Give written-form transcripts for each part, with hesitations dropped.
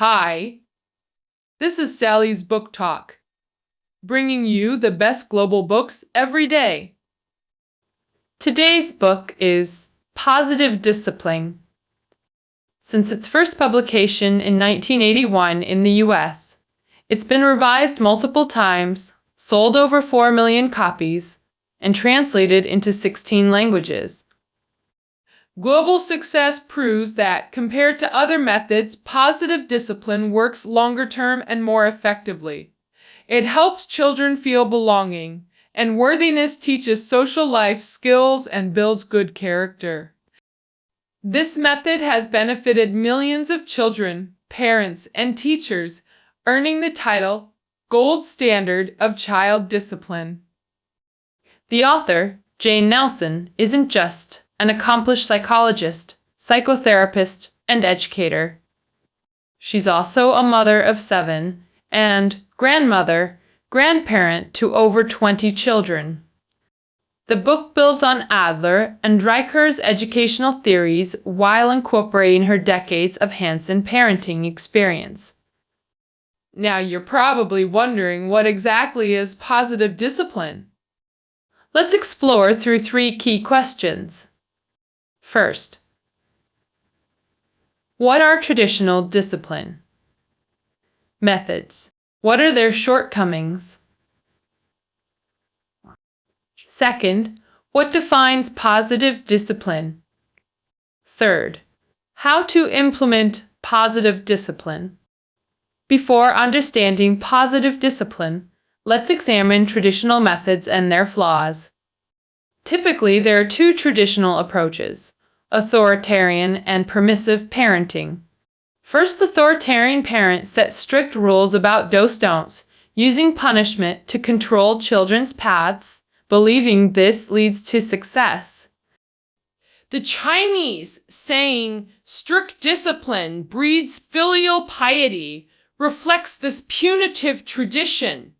Hi, this is Sally's Book Talk, bringing you the best global books every day. Today's book is Positive Discipline. Since its first publication in 1981 in the US, it's been revised multiple times, sold over 4 million copies, and translated into 16 languages. Global success proves that, compared to other methods, positive discipline works longer term and more effectively. It helps children feel belonging, and worthiness teaches social life skills and builds good character. This method has benefited millions of children, parents, and teachers, earning the title Gold Standard of Child Discipline. The author, Jane Nelson, isn't just an accomplished psychologist, psychotherapist, and educator. She's also a mother of 7 and grandparent to over 20 children. The book builds on Adler and Dreiker's educational theories while incorporating her decades of hands-on parenting experience. Now you're probably wondering, what exactly is positive discipline? Let's explore through 3 key questions. First, what are traditional discipline methods? What are their shortcomings? Second, what defines positive discipline? Third, how to implement positive discipline. Before understanding positive discipline, let's examine traditional methods and their flaws. Typically, there are 2 traditional approaches: authoritarian and permissive parenting. First, the authoritarian parent sets strict rules about dos-don'ts, using punishment to control children's paths, believing this leads to success. The Chinese saying, "strict discipline breeds filial piety," reflects this punitive tradition.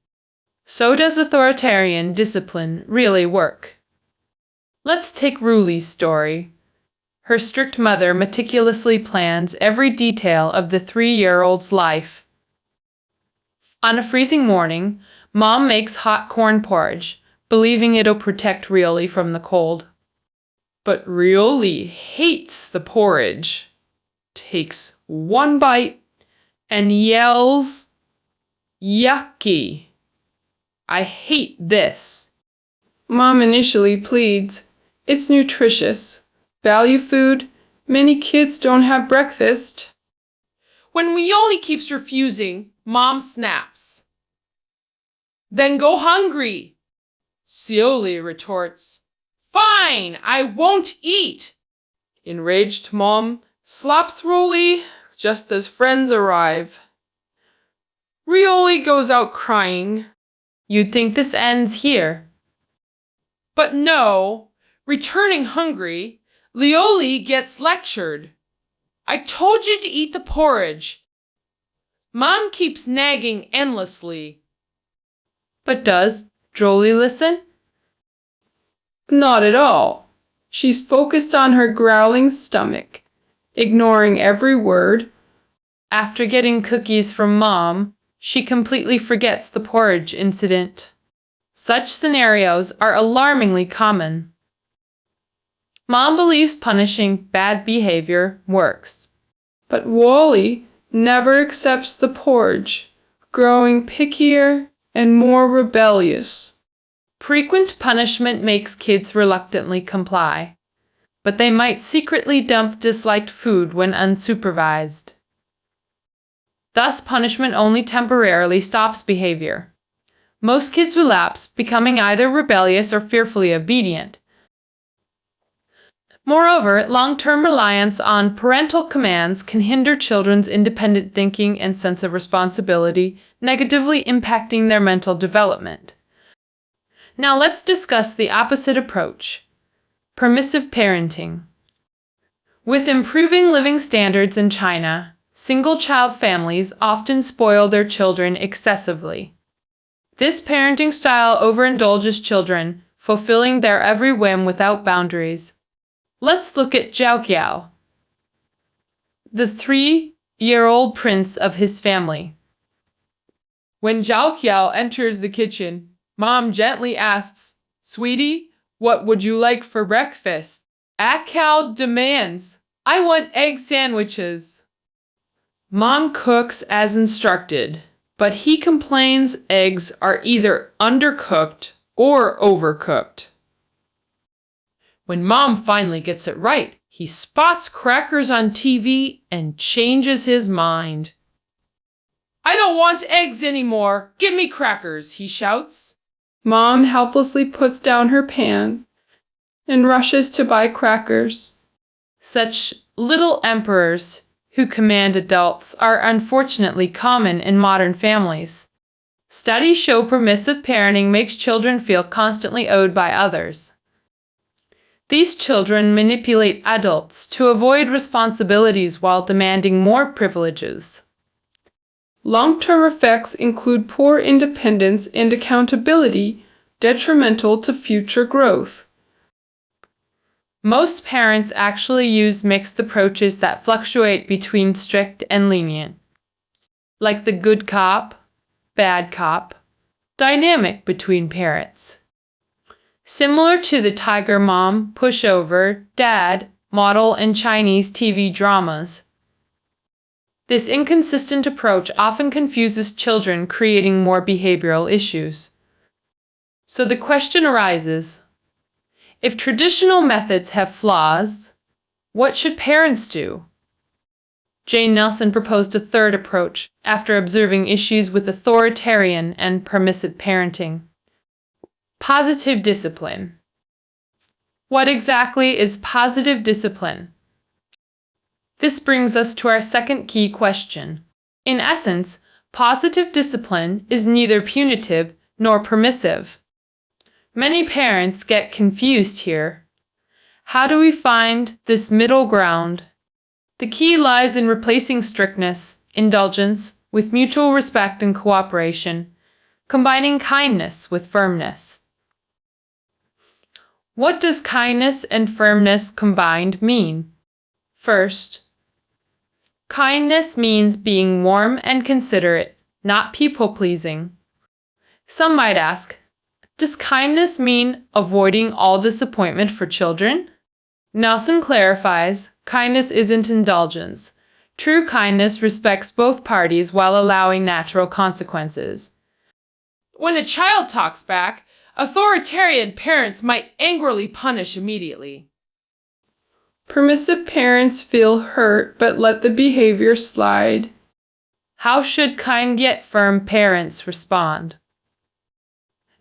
So does authoritarian discipline really work? Let's take Ruli's story. Her strict mother meticulously plans every detail of the 3-year-old's life. On a freezing morning, Mom makes hot corn porridge, believing it'll protect Rioli from the cold. But Rioli hates the porridge, takes one bite, and yells, "Yucky! I hate this." Mom initially pleads, "It's nutritious. Value food. Many kids don't have breakfast." When Rioli keeps refusing, Mom snaps. "Then go hungry." Rioli retorts, "Fine, I won't eat." Enraged Mom slaps Rioli just as friends arrive. Rioli goes out crying. You'd think this ends here. But no, returning hungry, Rioli gets lectured. "I told you to eat the porridge." Mom keeps nagging endlessly. But does Rioli listen? Not at all. She's focused on her growling stomach, ignoring every word. After getting cookies from Mom, she completely forgets the porridge incident. Such scenarios are alarmingly common. Mom believes punishing bad behavior works. But Wally never accepts the porridge, growing pickier and more rebellious. Frequent punishment makes kids reluctantly comply, but they might secretly dump disliked food when unsupervised. Thus, punishment only temporarily stops behavior. Most kids relapse, becoming either rebellious or fearfully obedient. Moreover, long-term reliance on parental commands can hinder children's independent thinking and sense of responsibility, negatively impacting their mental development. Now let's discuss the opposite approach: permissive parenting. With improving living standards in China, single-child families often spoil their children excessively. This parenting style overindulges children, fulfilling their every whim without boundaries. Let's look at Zhao Qiao. The 3 8-year-old prince of his family. When Zhao Qiao enters the kitchen, Mom gently asks, "Sweetie, what would you like for breakfast?" Qiao demands, "I want egg sandwiches." Mom cooks as instructed, but he complains eggs are either undercooked or overcooked. When Mom finally gets it right, he spots crackers on TV and changes his mind. "I don't want eggs anymore. Give me crackers," he shouts. Mom helplessly puts down her pan and rushes to buy crackers. Such little emperors who command adults are unfortunately common in modern families. Studies show permissive parenting makes children feel constantly owed by others. These children manipulate adults to avoid responsibilities while demanding more privileges. Long-term effects include poor independence and accountability, detrimental to future growth. Most parents actually use mixed approaches that fluctuate between strict and lenient, like the good cop, bad cop dynamic between parents. Similar to the tiger mom, pushover, dad model in Chinese TV dramas. This inconsistent approach often confuses children, creating more behavioral issues. So the question arises, if traditional methods have flaws, what should parents do? Jane Nelson proposed a third approach after observing issues with authoritarian and permissive parenting. Positive discipline. What exactly is positive discipline? This brings us to our second key question. In essence, positive discipline is neither punitive nor permissive. Many parents get confused here. How do we find this middle ground? The key lies in replacing strictness, indulgence, with mutual respect and cooperation, combining kindness with firmness. What does kindness and firmness combined mean? First, kindness means being warm and considerate, not people-pleasing. Some might ask, does kindness mean avoiding all disappointment for children? Nelson clarifies, kindness isn't indulgence. True kindness respects both parties while allowing natural consequences. When a child talks back, authoritarian parents might angrily punish immediately. Permissive parents feel hurt but let the behavior slide. How should kind yet firm parents respond?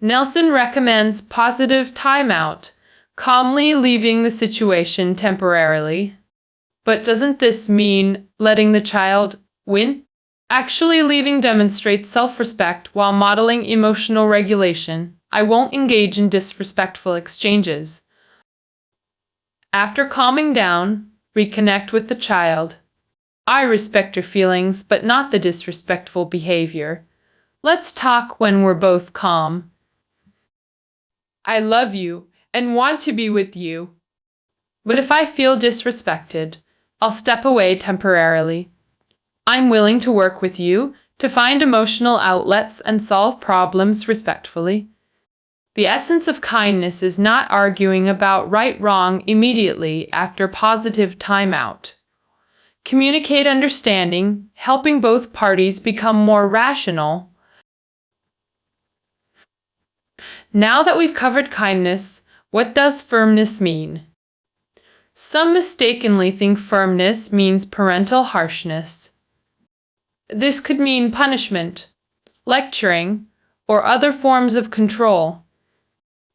Nelson recommends positive timeout, calmly leaving the situation temporarily. But doesn't this mean letting the child win? Actually leaving demonstrates self-respect while modeling emotional regulation. I won't engage in disrespectful exchanges. After calming down, reconnect with the child. I respect your feelings, but not the disrespectful behavior. Let's talk when we're both calm. I love you and want to be with you. But if I feel disrespected, I'll step away temporarily. I'm willing to work with you to find emotional outlets and solve problems respectfully. The essence of kindness is not arguing about right-wrong immediately after positive timeout. Communicate understanding, helping both parties become more rational. Now that we've covered kindness, what does firmness mean? Some mistakenly think firmness means parental harshness. This could mean punishment, lecturing, or other forms of control.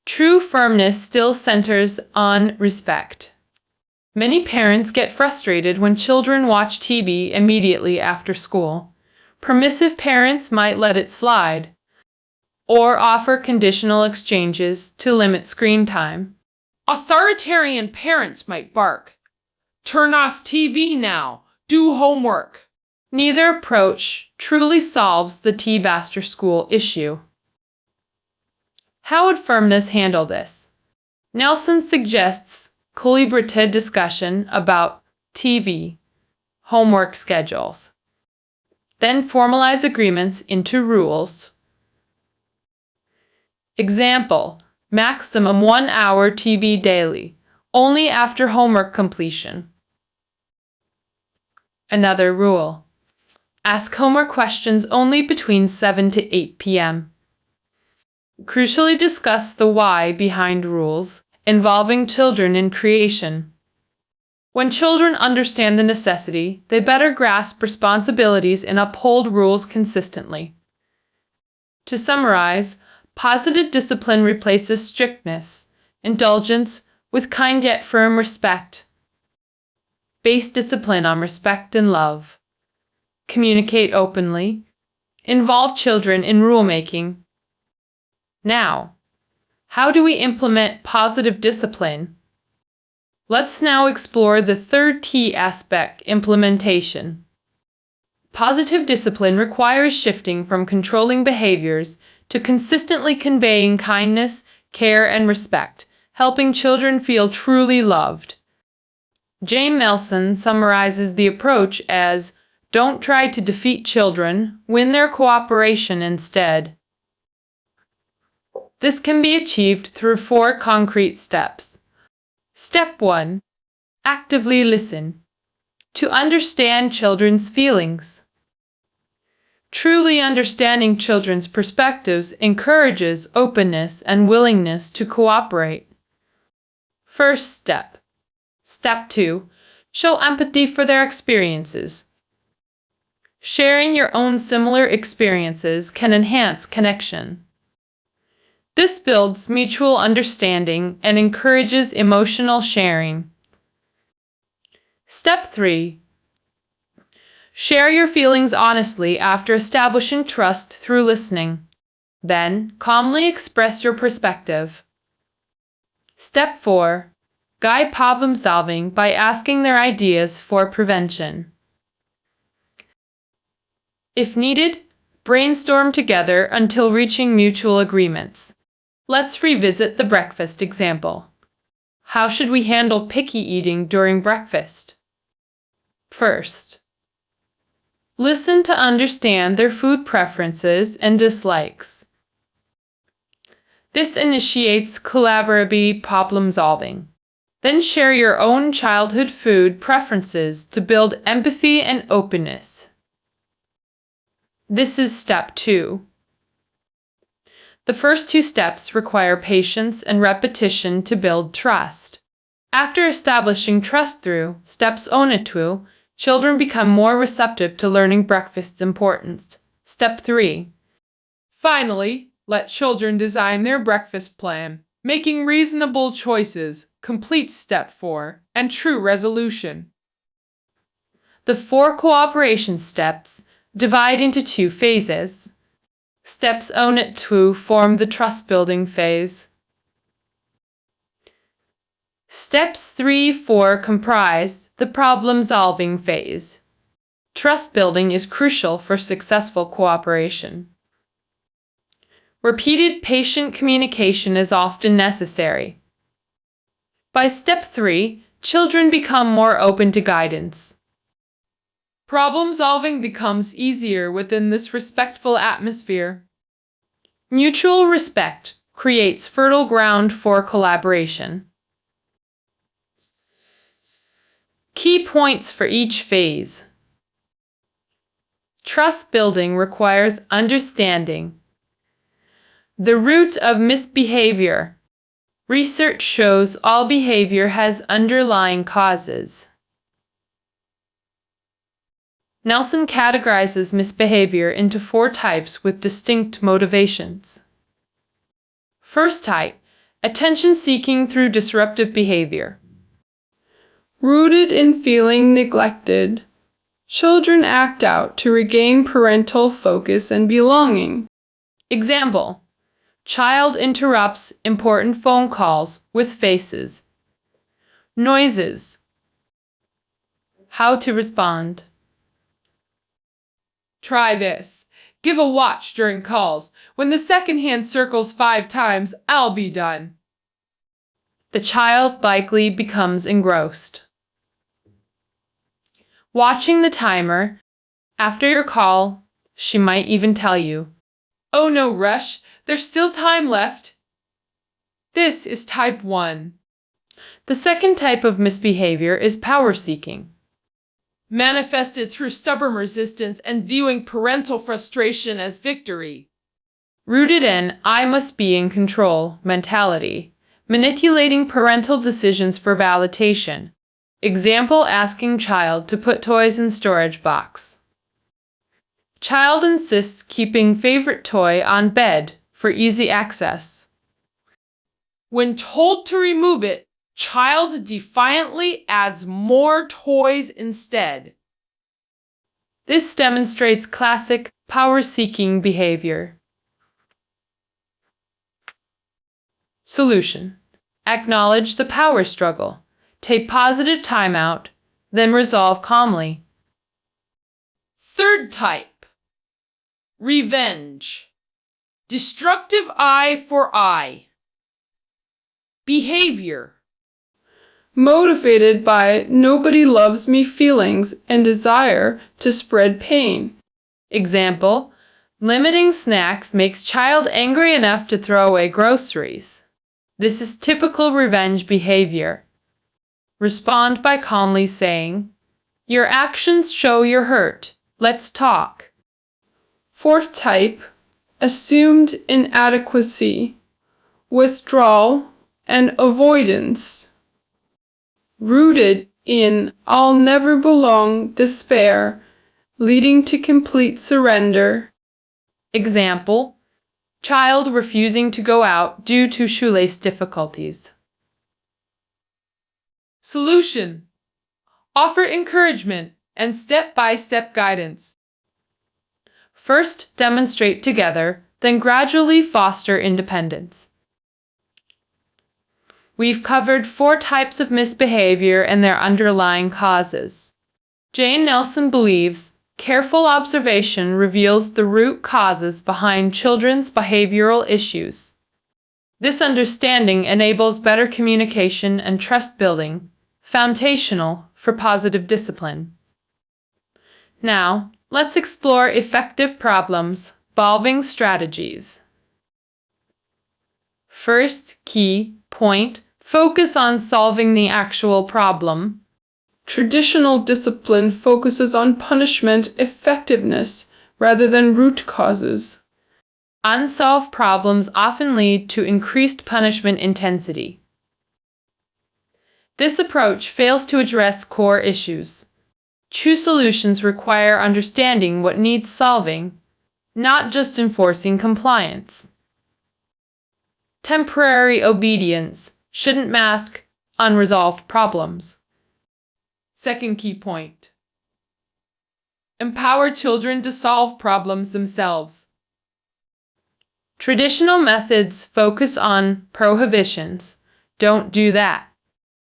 True firmness still centers on respect. Many parents get frustrated when children watch TV immediately after school. Permissive parents might let it slide, or offer conditional exchanges to limit screen time. Authoritarian parents might bark, "Turn off TV now, do homework." Neither approach truly solves the TV after school issue. How would firmness handle this? Nelson suggests collaborative discussion about TV, homework schedules, Then formalize agreements into rules. Example: maximum 1 hour TV daily, only after homework completion. Another rule: ask homework questions only between 7 to 8 p.m. Crucially, discuss the why behind rules involving children in creation. When children understand the necessity, they better grasp responsibilities and uphold rules consistently. To summarize, positive discipline replaces strictness, indulgence with kind yet firm respect. Base discipline on respect and love. Communicate openly. Involve children in rulemaking. Now, how do we implement positive discipline? Let's now explore the third key aspect: implementation. Positive discipline requires shifting from controlling behaviors to consistently conveying kindness, care, and respect, helping children feel truly loved. Jane Nelson summarizes the approach as, "Don't try to defeat children, win their cooperation instead." This can be achieved through 4 concrete steps. Step 1. Actively listen. To understand children's feelings. Truly understanding children's perspectives encourages openness and willingness to cooperate. First step. Step 2. Show empathy for their experiences. Sharing your own similar experiences can enhance connection. This builds mutual understanding and encourages emotional sharing. Step 3. Share your feelings honestly after establishing trust through listening. Then, calmly express your perspective. Step 4. Guide problem solving by asking their ideas for prevention. If needed, brainstorm together until reaching mutual agreements. Let's revisit the breakfast example. How should we handle picky eating during breakfast? First, listen to understand their food preferences and dislikes. This initiates collaborative problem solving. Then share your own childhood food preferences to build empathy and openness. This is step 2. The first 2 steps require patience and repetition to build trust. After establishing trust through steps 1 and 2, children become more receptive to learning breakfast's importance. Step 3. Finally, let children design their breakfast plan, making reasonable choices. Complete step 4, and true resolution. The 4 cooperation steps divide into 2 phases. Steps 1 and 2 form the trust-building phase. Steps 3-4 comprise the problem-solving phase. Trust building is crucial for successful cooperation. Repeated patient communication is often necessary. By step 3, children become more open to guidance. Problem solving becomes easier within this respectful atmosphere. Mutual respect creates fertile ground for collaboration. Key points for each phase. Trust building requires understanding the root of misbehavior. Research shows all behavior has underlying causes. Nelson categorizes misbehavior into 4 types with distinct motivations. First type, attention seeking through disruptive behavior. Rooted in feeling neglected, children act out to regain parental focus and belonging. Example: child interrupts important phone calls with faces. Noises. How to respond. Try this. Give a watch during calls. When the second hand circles 5 times, I'll be done. The child likely becomes engrossed. Watching the timer. After your call, she might even tell you, "Oh, no rush, there's still time left." This is type 1. The second type of misbehavior is power seeking, manifested through stubborn resistance and viewing parental frustration as victory. Rooted in "I must be in control" mentality, manipulating parental decisions for validation. Example, asking child to put toys in storage box. Child insists keeping favorite toy on bed for easy access. When told to remove it, child defiantly adds more toys instead. This demonstrates classic power-seeking behavior. Solution: acknowledge the power struggle. Take positive time out, then resolve calmly. Third type: revenge. Destructive eye for eye. Behavior: motivated by "nobody loves me" feelings and desire to spread pain. Example, limiting snacks makes child angry enough to throw away groceries. This is typical revenge behavior. Respond by calmly saying, "Your actions show you're hurt. Let's talk." Fourth type: assumed inadequacy, withdrawal, and avoidance. Rooted in "I'll never belong" despair, leading to complete surrender. Example, child refusing to go out due to shoelace difficulties. Solution: offer encouragement and step-by-step guidance. First, demonstrate together, then gradually foster independence. We've covered 4 types of misbehavior and their underlying causes. Jane Nelson believes careful observation reveals the root causes behind children's behavioral issues. This understanding enables better communication and trust building, foundational for positive discipline. Now, let's explore effective problem-solving strategies. First key point: focus on solving the actual problem. Traditional discipline focuses on punishment effectiveness rather than root causes. Unsolved problems often lead to increased punishment intensity. This approach fails to address core issues. True solutions require understanding what needs solving, not just enforcing compliance. Temporary obedience shouldn't mask unresolved problems. Second key point: empower children to solve problems themselves. Traditional methods focus on prohibitions. Don't do that.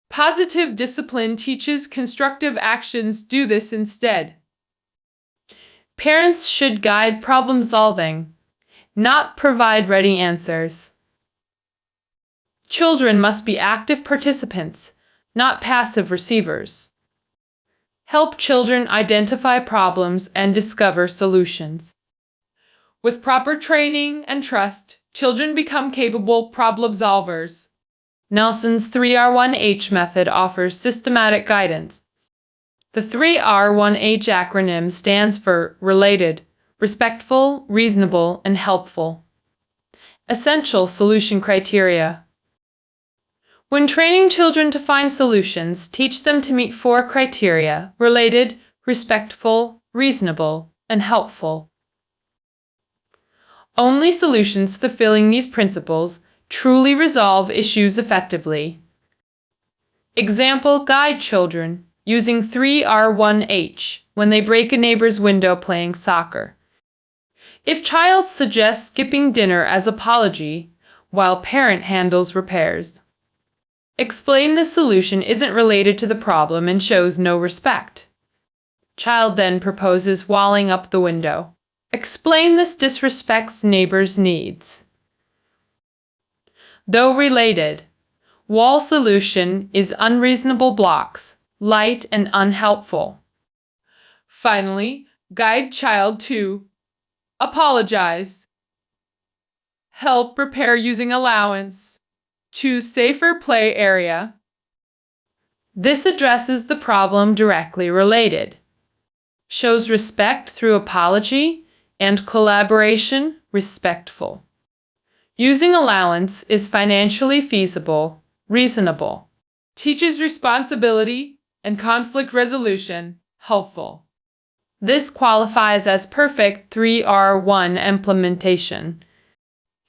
Positive discipline teaches constructive actions. Do this instead. Parents should guide problem solving, not provide ready answers. Children must be active participants, not passive receivers. Help children identify problems and discover solutions. With proper training and trust, children become capable problem solvers. Nelson's 3R1H method offers systematic guidance. The 3R1H acronym stands for related, respectful, reasonable, and helpful. Essential solution criteria. When training children to find solutions, teach them to meet 4 criteria: related, respectful, reasonable, and helpful. Only solutions fulfilling these principles truly resolve issues effectively. Example, guide children using 3R1H when they break a neighbor's window playing soccer. If child suggests skipping dinner as apology, while parent handles repairs. Explain the solution isn't related to the problem and shows no respect. Child then proposes walling up the window. Explain this disrespects neighbor's needs. Though related, wall solution is unreasonable blocks, light and unhelpful. Finally, Guide child to apologize. Help prepare using allowance. Choose safer play area. This addresses the problem directly related. Shows respect through apology and collaboration, respectful. Using allowance is financially feasible, reasonable. Teaches responsibility and conflict resolution, helpful. This qualifies as perfect 3R1 implementation.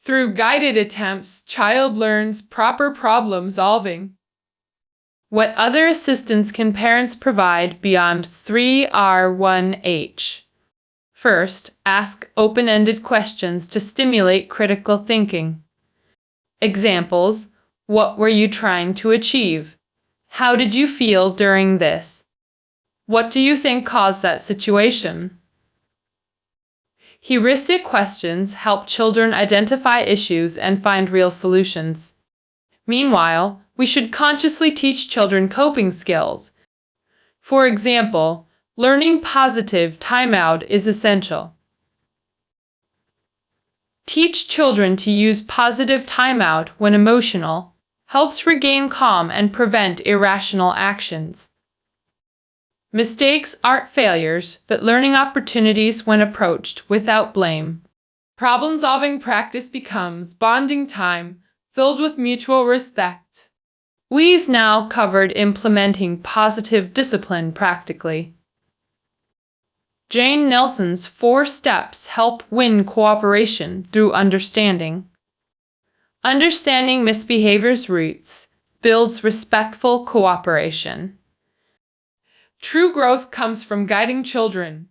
Through guided attempts, child learns proper problem solving. What other assistance can parents provide beyond 3R1H? First, ask open-ended questions to stimulate critical thinking. Examples: what were you trying to achieve? How did you feel during this? What do you think caused that situation? Heuristic questions help children identify issues and find real solutions. Meanwhile, we should consciously teach children coping skills. For example, learning positive timeout is essential. Teach children to use positive timeout when emotional, helps regain calm and prevent irrational actions. Mistakes aren't failures, but learning opportunities when approached without blame. Problem-solving practice becomes bonding time, filled with mutual respect. We've now covered implementing positive discipline practically. Jane Nelson's 4 steps help win cooperation through understanding. Understanding misbehavior's roots builds respectful cooperation. True growth comes from guiding children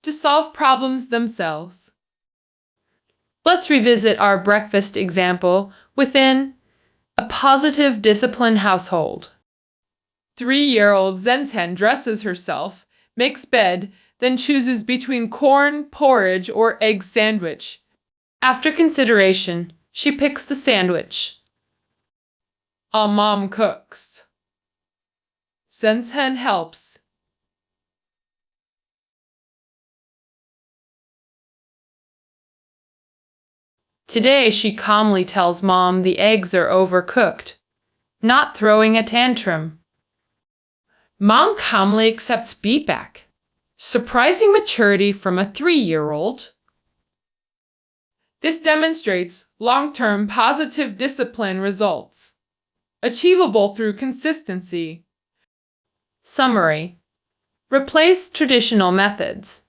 to solve problems themselves. Let's revisit our breakfast example within a positive discipline household. 3-year-old Zensen dresses herself, makes bed, then chooses between corn, porridge, or egg sandwich. After consideration, she picks the sandwich. Mom cooks. Zensen helps. Today she calmly tells Mom the eggs are overcooked, not throwing a tantrum. Mom calmly accepts feedback. Surprising maturity from a 3-year-old. This demonstrates long-term positive discipline results, achievable through consistency. Summary: replace traditional methods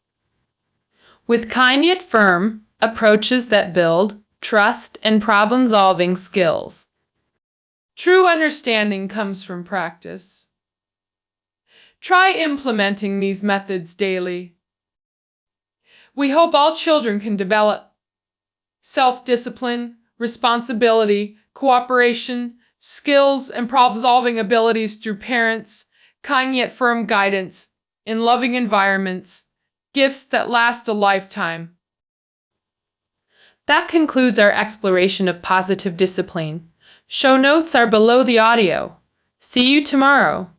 with kind yet firm approaches that build trust and problem-solving skills. True understanding comes from practice. Try implementing these methods daily. We hope all children can develop self-discipline, responsibility, cooperation, skills, and problem-solving abilities through parents' kind yet firm guidance in loving environments, gifts that last a lifetime. That concludes our exploration of positive discipline. Show notes are below the audio. See you tomorrow.